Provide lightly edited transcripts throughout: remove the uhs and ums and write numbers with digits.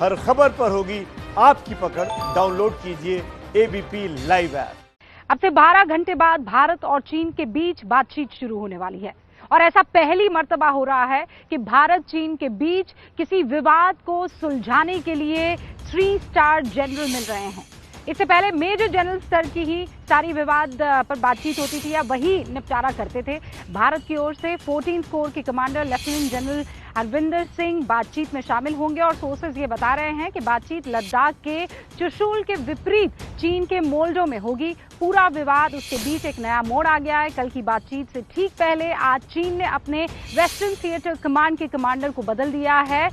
हर खबर पर होगी आपकी पकड़। डाउनलोड कीजिए एबीपी लाइव ऐप। अब से 12 घंटे बाद भारत और चीन के बीच बातचीत शुरू होने वाली है और ऐसा पहली मर्तबा हो रहा है कि भारत चीन के बीच किसी विवाद को सुलझाने के लिए 3 स्टार जनरल मिल रहे हैं। इससे पहले मेजर जनरल स्तर की ही सारी विवाद पर बातचीत होती थी या वही निपटारा करते थे। भारत की ओर से 14 कोर के commander lieutenant general Harvinder Singh बातचीत में शामिल होंगे और सोर्सेज ये बता रहे हैं कि बातचीत लद्दाख के चुशूल के विपरीत चीन के मोल्डो में होगी। पूरा विवाद उसके बीच एक नया मोड़ आ गया है। कल की बातचीत से ठीक पहले आज चीन ने अपने वेस्टर्न थिएटर कमांड के कमांडर को बदल दिया है।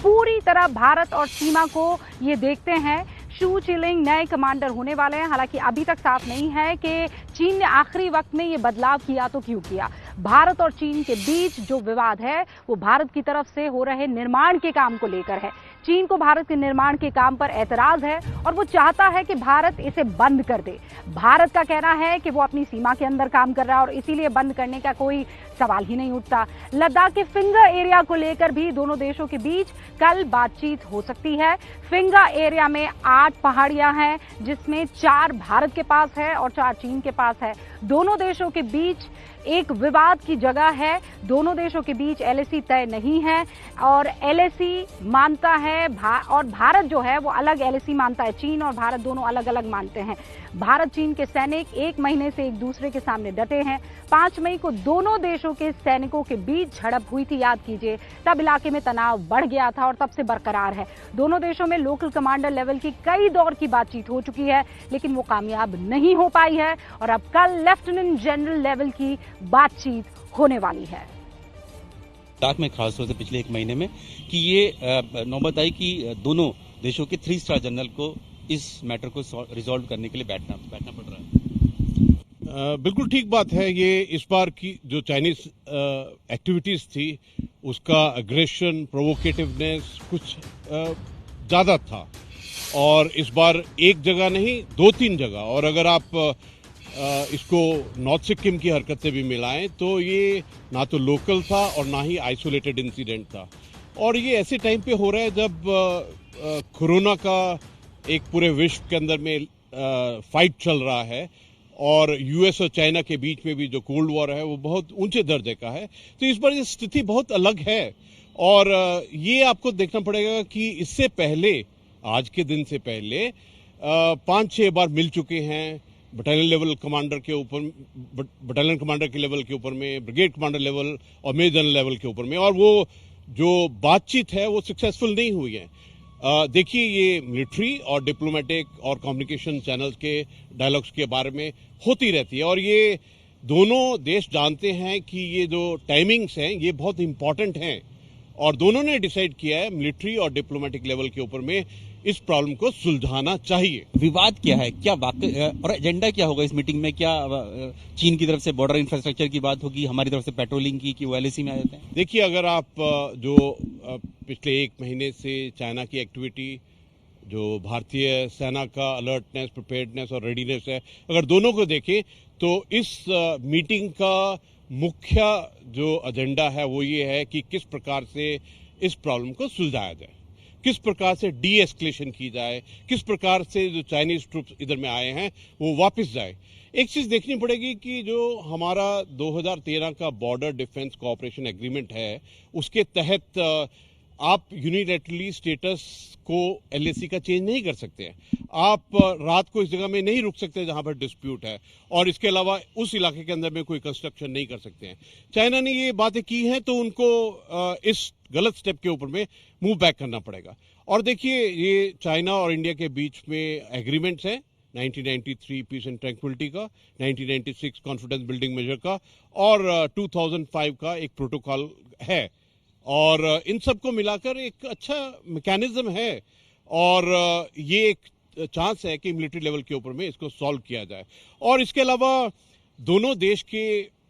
पूरी तरह भारत और सीमा को ये देखते हैं शू चिलिंग नए कमांडर होने वाले हैं। हालांकि अभी तक साफ नहीं है कि चीन ने आखिरी वक्त में ये बदलाव किया तो क्यों किया। भारत और चीन के बीच जो विवाद है वो भारत की तरफ से हो रहे निर्माण के काम को लेकर है। चीन को भारत के निर्माण के काम पर एतराज है और वो चाहता है कि भारत इसे बंद कर दे। भारत का कहना है कि वो अपनी सीमा के अंदर काम कर रहा है और इसीलिए बंद करने का कोई सवाल ही नहीं उठता। लद्दाख के फिंगर एरिया को लेकर भी दोनों देशों के बीच कल बातचीत हो सकती है। फिंगर एरिया में 8 पहाड़ियां हैं जिसमें 4 भारत के पास है और 4 चीन के पास है। दोनों देशों के बीच एक विवाद की जगह है। दोनों देशों के बीच एलएसी तय नहीं है और एलएसी मानता है और भारत जो है वो अलग एलएसी मानता है। चीन और भारत दोनों अलग अलग मानते हैं। भारत चीन के सैनिक 1 महीने से एक दूसरे के सामने डटे हैं। 5 मई को दोनों देशों के सैनिकों के बीच झड़प हुई थी, याद कीजिए। तब इलाके में तनाव बढ़ गया था और तब से बरकरार है। दोनों देशों में लोकल कमांडर लेवल की कई दौर की बातचीत हो चुकी है लेकिन वो कामयाब नहीं हो पाई है और अब कल लेफ्टिनेंट जनरल लेवल की बातचीत होने वाली है। लद्दाख में खासतौर से पिछले 1 महीने में कि ये नौबत आई कि दोनों देशों के 3 स्टार जनरल को इस मैटर को रिजॉल्व करने के लिए बैठना पड़ रहा है। बिल्कुल ठीक बात है। ये इस बार की जो चाइनीज एक्टिविटीज थी उसका एग्रेशन प्रोवोकेटिवनेस कुछ ज्यादा था और इस बार एक जगह नहीं 2-3 जगह। और अगर आप इसको नॉर्थ सिक्किम की हरकत से भी मिलाएं तो ये ना तो लोकल था और ना ही आइसोलेटेड इंसिडेंट था। और ये ऐसे टाइम पे हो रहा है जब कोरोना का एक पूरे विश्व के अंदर में फाइट चल रहा है और यूएस और चाइना के बीच में भी जो कोल्ड वॉर है वो बहुत ऊंचे दर्जे का है। तो इस बार ये स्थिति बहुत अलग है और ये आपको देखना पड़ेगा कि इससे पहले आज के दिन से पहले 5-6 बार मिल चुके हैं बटालियन लेवल कमांडर के ऊपर, बटालियन कमांडर के लेवल के ऊपर में, ब्रिगेड कमांडर लेवल और मेजर जनरल लेवल के ऊपर में, और वो जो बातचीत है वो सक्सेसफुल नहीं हुई है। देखिए ये मिलिट्री और डिप्लोमेटिक और कम्युनिकेशन चैनल्स के डायलॉग्स के बारे में होती रहती है और ये दोनों देश जानते हैं कि ये जो टाइमिंग्स हैं ये बहुत इंपॉर्टेंट हैं और दोनों ने डिसाइड किया है मिलिट्री और डिप्लोमेटिक लेवल के ऊपर में इस प्रॉब्लम को सुलझाना चाहिए। विवाद क्या है, क्या और एजेंडा क्या होगा इस मीटिंग में? क्या चीन की तरफ से बॉर्डर इंफ्रास्ट्रक्चर की बात होगी, हमारी तरफ से पेट्रोलिंग की वो एलएसी में आ जाते हैं? देखिए अगर आप जो पिछले 1 महीने से चाइना की एक्टिविटी, जो भारतीय सेना का अलर्टनेस, प्रिपेयर्डनेस और रेडीनेस है, अगर दोनों को देखें तो इस मीटिंग का मुख्य जो एजेंडा है वो ये है कि किस प्रकार से इस प्रॉब्लम को सुलझाया जाए, किस प्रकार से डी एस्केलेशन की जाए, किस प्रकार से जो चाइनीज ट्रूप्स इधर में आए हैं वो वापस जाए। एक चीज देखनी पड़ेगी कि जो हमारा 2013 का बॉर्डर डिफेंस कोऑपरेशन एग्रीमेंट है उसके तहत आप यूनिलैटरली स्टेटस को एलएसी का चेंज नहीं कर सकते हैं। आप रात को इस जगह में नहीं रुक सकते जहां पर डिस्प्यूट है और इसके अलावा उस इलाके के अंदर में कोई कंस्ट्रक्शन नहीं कर सकते हैं। चाइना ने ये बातें की हैं तो उनको इस गलत स्टेप के ऊपर में मूव बैक करना पड़ेगा। और देखिए ये चाइना और इंडिया के बीच में एग्रीमेंट्स हैं 1993 पीस एंड ट्रैंक्विलिटी का, 1996 कॉन्फिडेंस बिल्डिंग मेजर का और 2005 का एक प्रोटोकॉल है और इन सबको मिलाकर एक अच्छा मैकेनिज्म है और ये एक चांस है कि मिलिट्री लेवल के ऊपर में इसको सॉल्व किया जाए। और इसके अलावा दोनों देश के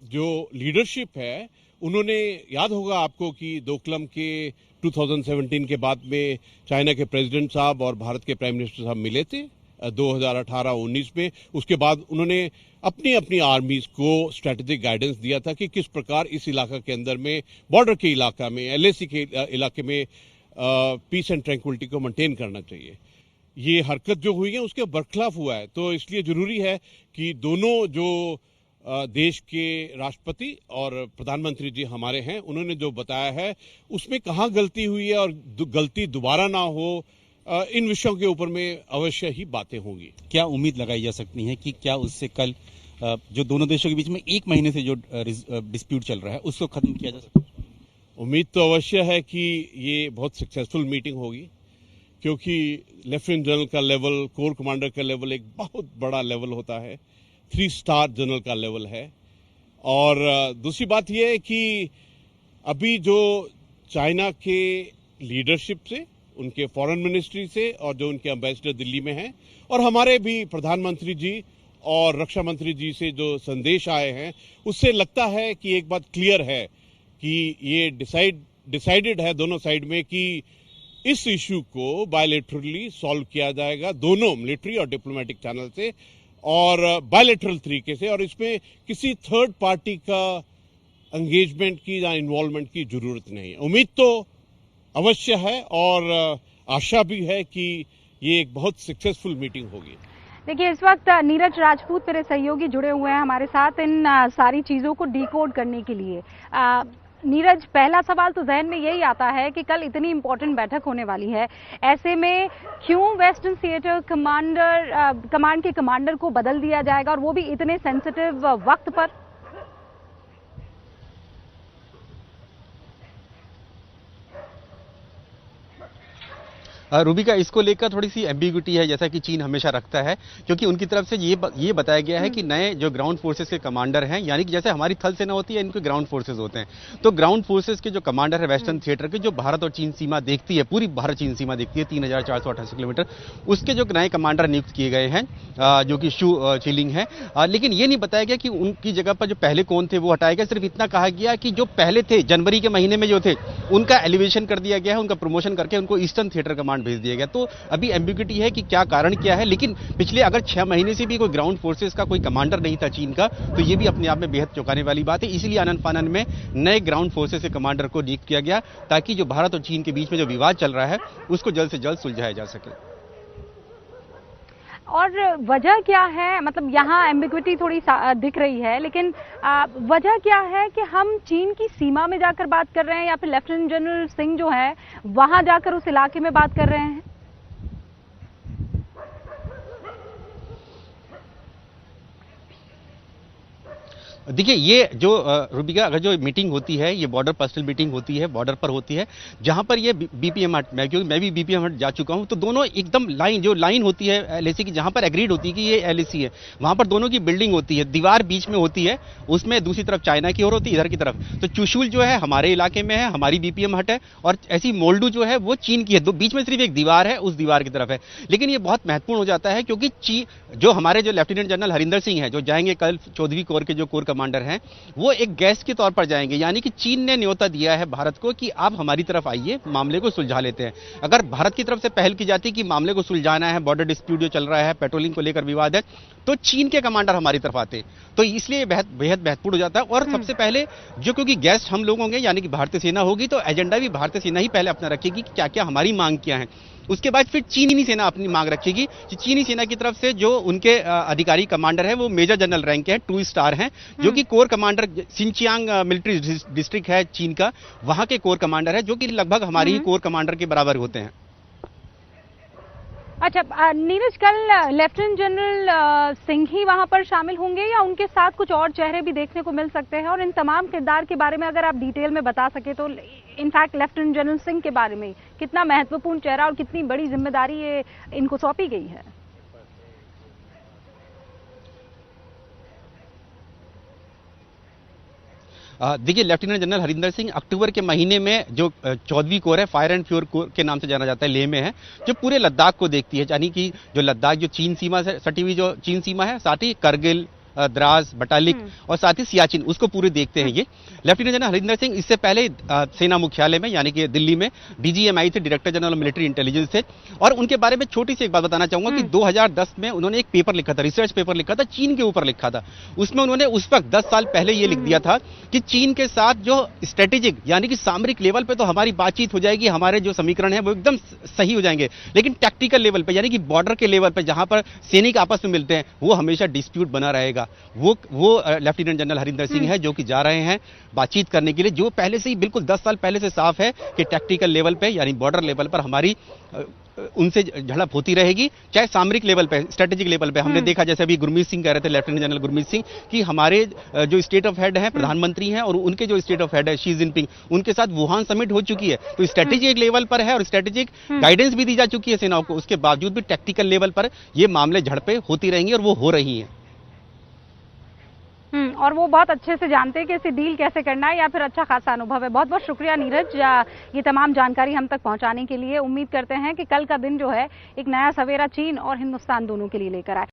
जो लीडरशिप है उन्होंने, याद होगा आपको कि दोकलम के 2017 के बाद में चाइना के प्रेसिडेंट साहब और भारत के प्राइम मिनिस्टर साहब मिले थे 2018-19 में। उसके बाद उन्होंने अपनी अपनी आर्मीज को स्ट्रेटेजिक गाइडेंस दिया था कि किस प्रकार इस इलाका के अंदर में, बॉर्डर के इलाका में, एलएसी के इलाके में पीस एंड ट्रैंक्विलिटी को मेंटेन करना चाहिए। ये हरकत जो हुई है उसके बरखिलाफ हुआ है, तो इसलिए जरूरी है कि दोनों जो देश के राष्ट्रपति और प्रधानमंत्री जी हमारे हैं, उन्होंने जो बताया है उसमें कहाँ गलती हुई है और गलती दोबारा ना हो, इन विषयों के ऊपर में अवश्य ही बातें होंगी। क्या उम्मीद लगाई जा सकती है कि क्या उससे कल जो दोनों देशों के बीच में एक महीने से जो डिस्प्यूट चल रहा है उसको खत्म किया जा सकता है? उम्मीद तो अवश्य है कि ये बहुत सक्सेसफुल मीटिंग होगी, क्योंकि लेफ्टिनेंट जनरल का लेवल, कोर कमांडर का लेवल एक बहुत बड़ा लेवल होता है, 3 स्टार जनरल का लेवल है। और दूसरी बात यह है कि अभी जो चाइना के लीडरशिप से, उनके फॉरेन मिनिस्ट्री से और जो उनके एम्बेसडर दिल्ली में हैं और हमारे भी प्रधानमंत्री जी और रक्षा मंत्री जी से जो संदेश आए हैं, उससे लगता है कि एक बात क्लियर है कि ये डिसाइडेड है दोनों साइड में कि इस इश्यू को बायलैटरली सॉल्व किया जाएगा, दोनों मिलिट्री और डिप्लोमेटिक चैनल से और बायलैटरल तरीके से, और इसमें किसी थर्ड पार्टी का एंगेजमेंट की या इन्वॉल्वमेंट की जरूरत नहीं है। उम्मीद तो अवश्य है और आशा भी है कि ये एक बहुत सक्सेसफुल मीटिंग होगी। देखिए, इस वक्त नीरज राजपूत मेरे सहयोगी जुड़े हुए हैं हमारे साथ इन सारी चीजों को डिकोड करने के लिए। नीरज, पहला सवाल तो जहन में यही आता है कि कल इतनी इंपॉर्टेंट बैठक होने वाली है, ऐसे में क्यों वेस्टर्न थिएटर कमांड के कमांडर को बदल दिया जाएगा और वो भी इतने सेंसिटिव वक्त पर? रूबिका, इसको लेकर थोड़ी सी एम्बिग्यूटी है, जैसा कि चीन हमेशा रखता है, क्योंकि उनकी तरफ से ये बताया गया है कि नए जो ग्राउंड फोर्सेस के कमांडर हैं, यानी कि जैसे हमारी थल सेना होती है, इनके ग्राउंड फोर्सेस होते हैं, तो ग्राउंड फोर्सेस के जो कमांडर है वेस्टर्न थिएटर के, जो भारत और चीन सीमा देखती है, पूरी भारत चीन सीमा देखती है 3488 किलोमीटर, उसके जो नए कमांडर नियुक्त किए गए हैं, जो कि शू चिलिंग है। लेकिन ये नहीं बताया गया कि उनकी जगह पर जो पहले कौन थे वो हटाया गया। सिर्फ इतना कहा गया कि जो पहले थे जनवरी के महीने में जो थे, उनका एलिवेशन कर दिया गया है, उनका प्रमोशन करके उनको ईस्टर्न थिएटर कमांड भेज दिया गया। तो अभी एम्बिग्यूटी है कि क्या कारण क्या है, लेकिन पिछले अगर 6 महीने से भी कोई ग्राउंड फोर्सेस का कोई कमांडर नहीं था चीन का, तो ये भी अपने आप में बेहद चौंकाने वाली बात है। इसलिए आनन फानन में नए ग्राउंड फोर्सेस के कमांडर को नियुक्त किया गया, ताकि जो भारत और चीन के बीच में जो विवाद चल रहा है उसको जल्द से जल्द सुलझाया जा सके। और वजह क्या है, मतलब यहाँ एम्बिग्विटी थोड़ी दिख रही है, लेकिन वजह क्या है कि हम चीन की सीमा में जाकर बात कर रहे हैं या फिर लेफ्टिनेंट जनरल सिंह जो है वहां जाकर उस इलाके में बात कर रहे हैं? देखिए, ये जो रूबिका, अगर जो मीटिंग होती है, ये बॉर्डर पर्सनल मीटिंग होती है, बॉर्डर पर होती है, जहां पर ये बीपीएम हट, क्योंकि मैं भी बीपीएम हट जा चुका हूं, तो दोनों एकदम लाइन होती है एलएसी की, जहां पर एग्रीड होती है कि ये एलएसी है, वहां पर दोनों की बिल्डिंग होती है, दीवार बीच में होती है, उसमें दूसरी तरफ चाइना की ओर होती है, इधर की तरफ। तो चुशुल जो है हमारे इलाके में है, हमारी बीपीएम हट है, और ऐसी मोल्डू जो है वो चीन की है, बीच में सिर्फ एक दीवार है, उस दीवार की तरफ है। लेकिन ये बहुत महत्वपूर्ण हो जाता है, क्योंकि जो हमारे जो लेफ्टिनेंट जनरल हरिंदर सिंह है, जो जाएंगे कल 14वीं कोर के जो कोर कमांडर हैं, वो एक गेस्ट के तौर पर जाएंगे, यानी कि चीन ने न्योता दिया है भारत को कि आप हमारी तरफ आइए, मामले को सुलझा लेते हैं। अगर भारत की तरफ से पहल की जाती कि मामले को सुलझाना है, बॉर्डर डिस्प्यूट जो चल रहा है, पेट्रोलिंग को लेकर विवाद है, तो चीन के कमांडर हमारी तरफ आते, तो इसलिए बेहद महत्वपूर्ण हो जाता है। और सबसे पहले जो, क्योंकि गेस्ट हम लोग होंगे, यानी कि भारतीय सेना होगी, तो एजेंडा भी भारतीय सेना ही पहले अपना रखेगी कि क्या क्या हमारी मांग क्या है। उसके बाद फिर चीनी सेना अपनी मांग रखेगी कि चीनी सेना की तरफ से जो उनके अधिकारी कमांडर है वो मेजर जनरल रैंक के हैं, 2 स्टार हैं, जो कि कोर कमांडर सिंचियांग मिलिट्री डिस्ट्रिक्ट है चीन का, वहां के कोर कमांडर है, जो कि लगभग हमारी ही कोर कमांडर के बराबर होते हैं। अच्छा नीरज, कल लेफ्टिनेंट जनरल सिंह ही वहां पर शामिल होंगे या उनके साथ कुछ और चेहरे भी देखने को मिल सकते हैं? और इन तमाम किरदार के बारे में अगर आप डिटेल में बता सके तो, इनफैक्ट लेफ्टिनेंट जनरल सिंह के बारे में कितना महत्वपूर्ण चेहरा और कितनी बड़ी जिम्मेदारी ये इनको सौंपी गई है? देखिए, लेफ्टिनेंट जनरल हरिंदर सिंह अक्टूबर के महीने में जो 14वीं कोर है, फायर एंड फ्यूर कोर के नाम से जाना जाता है, लेह में है, जो पूरे लद्दाख को देखती है, यानी कि जो लद्दाख जो चीन सीमा से सटी हुई जो चीन सीमा है, साथ ही करगिल, द्रास, बटालिक और साथ ही सियाचिन, उसको पूरे देखते हैं ये। लेफ्टिनेंट जनरल हरिंदर सिंह इससे पहले सेना मुख्यालय में यानी कि दिल्ली में DGMI थे, डायरेक्टर जनरल मिलिट्री इंटेलिजेंस थे। और उनके बारे में छोटी सी एक बात बताना चाहूंगा कि 2010 में उन्होंने एक पेपर लिखा था, रिसर्च पेपर लिखा था, चीन के ऊपर लिखा था। उसमें उन्होंने उस वक्त 10 साल पहले ये लिख दिया था कि चीन के साथ जो स्ट्रेटेजिक यानी कि सामरिक लेवल पे तो हमारी बातचीत हो जाएगी, हमारे जो समीकरण है वो एकदम सही हो जाएंगे, लेकिन टैक्टिकल लेवल पे यानी कि बॉर्डर के लेवल पे जहां पर सैनिक आपस में मिलते हैं वो हमेशा डिस्प्यूट बना रहेगा। वो लेफ्टिनेंट जनरल हरिंदर सिंह है जो कि जा रहे हैं बातचीत करने के लिए, जो पहले से ही बिल्कुल 10 साल पहले से साफ है कि टैक्टिकल लेवल पे यानी बॉर्डर लेवल पर हमारी उनसे झड़प होती रहेगी, चाहे सामरिक लेवल पे, स्ट्रेटेजिक लेवल पे। हमने देखा जैसे अभी गुरमीत सिंह कह रहे थे, लेफ्टिनेंट जनरल गुरमीत सिंह, कि हमारे जो स्टेट ऑफ हेड है प्रधानमंत्री हैं और उनके जो स्टेट ऑफ हेड है शी जिनपिंग, उनके साथ वुहान समिट हो चुकी है, तो स्ट्रेटेजिक लेवल पर है और स्ट्रेटेजिक गाइडेंस भी दी जा चुकी है सेनाओं को। उसके बावजूद भी टैक्टिकल लेवल पर ये मामले झड़पें होती रहेंगी और वो हो रही हैं। और वो बहुत अच्छे से जानते हैं कि इसे डील कैसे करना है, या फिर अच्छा खासा अनुभव है। बहुत बहुत शुक्रिया नीरज, ये तमाम जानकारी हम तक पहुंचाने के लिए। उम्मीद करते हैं कि कल का दिन जो है एक नया सवेरा चीन और हिंदुस्तान दोनों के लिए लेकर आए।